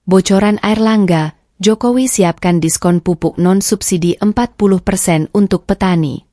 Bocoran Airlangga, Jokowi siapkan diskon pupuk non-subsidi 40% untuk petani.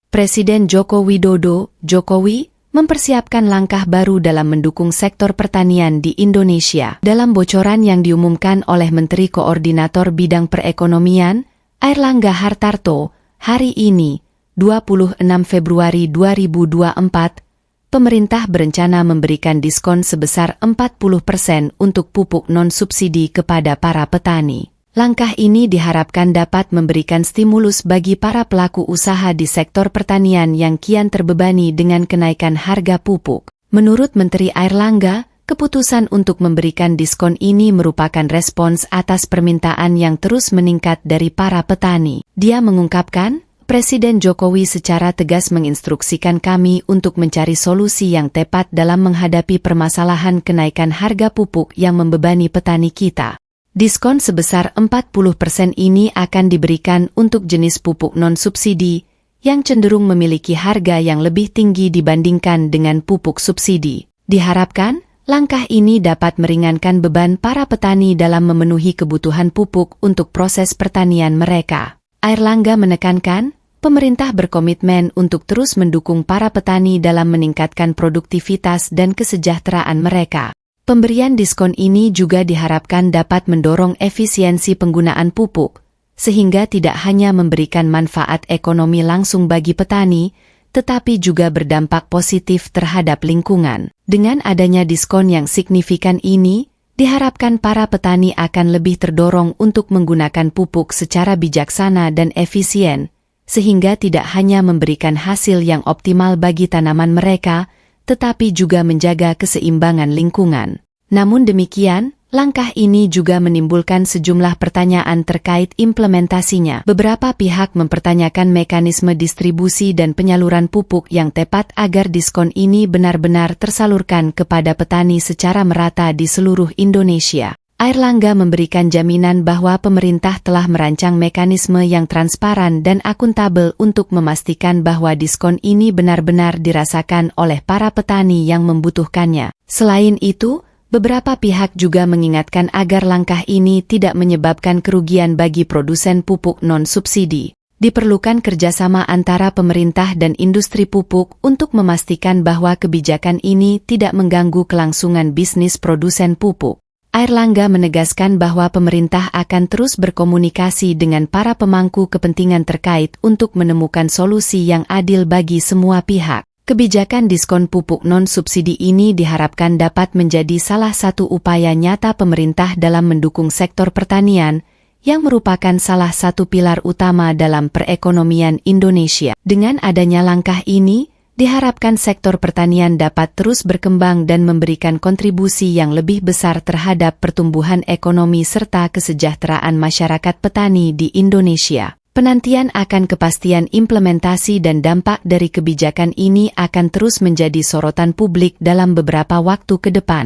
Presiden Joko Widodo, Jokowi, mempersiapkan langkah baru dalam mendukung sektor pertanian di Indonesia. Dalam bocoran yang diumumkan oleh Menteri Koordinator Bidang Perekonomian, Airlangga Hartarto, hari ini, 26 Februari 2024, pemerintah berencana memberikan diskon sebesar 40% untuk pupuk non-subsidi kepada para petani. Langkah ini diharapkan dapat memberikan stimulus bagi para pelaku usaha di sektor pertanian yang kian terbebani dengan kenaikan harga pupuk. Menurut Menteri Airlangga, keputusan untuk memberikan diskon ini merupakan respons atas permintaan yang terus meningkat dari para petani. Dia mengungkapkan, Presiden Jokowi secara tegas menginstruksikan kami untuk mencari solusi yang tepat dalam menghadapi permasalahan kenaikan harga pupuk yang membebani petani kita. Diskon sebesar 40% ini akan diberikan untuk jenis pupuk non-subsidi, yang cenderung memiliki harga yang lebih tinggi dibandingkan dengan pupuk subsidi. Diharapkan, langkah ini dapat meringankan beban para petani dalam memenuhi kebutuhan pupuk untuk proses pertanian mereka. Airlangga menekankan, pemerintah berkomitmen untuk terus mendukung para petani dalam meningkatkan produktivitas dan kesejahteraan mereka. Pemberian diskon ini juga diharapkan dapat mendorong efisiensi penggunaan pupuk, sehingga tidak hanya memberikan manfaat ekonomi langsung bagi petani, tetapi juga berdampak positif terhadap lingkungan. Dengan adanya diskon yang signifikan ini, diharapkan para petani akan lebih terdorong untuk menggunakan pupuk secara bijaksana dan efisien, sehingga tidak hanya memberikan hasil yang optimal bagi tanaman mereka, tetapi juga menjaga keseimbangan lingkungan. Namun demikian, langkah ini juga menimbulkan sejumlah pertanyaan terkait implementasinya. Beberapa pihak mempertanyakan mekanisme distribusi dan penyaluran pupuk yang tepat agar diskon ini benar-benar tersalurkan kepada petani secara merata di seluruh Indonesia. Airlangga memberikan jaminan bahwa pemerintah telah merancang mekanisme yang transparan dan akuntabel untuk memastikan bahwa diskon ini benar-benar dirasakan oleh para petani yang membutuhkannya. Selain itu, beberapa pihak juga mengingatkan agar langkah ini tidak menyebabkan kerugian bagi produsen pupuk non-subsidi. Diperlukan kerjasama antara pemerintah dan industri pupuk untuk memastikan bahwa kebijakan ini tidak mengganggu kelangsungan bisnis produsen pupuk. Airlangga menegaskan bahwa pemerintah akan terus berkomunikasi dengan para pemangku kepentingan terkait untuk menemukan solusi yang adil bagi semua pihak. Kebijakan diskon pupuk non-subsidi ini diharapkan dapat menjadi salah satu upaya nyata pemerintah dalam mendukung sektor pertanian, yang merupakan salah satu pilar utama dalam perekonomian Indonesia. Dengan adanya langkah ini, diharapkan sektor pertanian dapat terus berkembang dan memberikan kontribusi yang lebih besar terhadap pertumbuhan ekonomi serta kesejahteraan masyarakat petani di Indonesia. Penantian akan kepastian implementasi dan dampak dari kebijakan ini akan terus menjadi sorotan publik dalam beberapa waktu ke depan.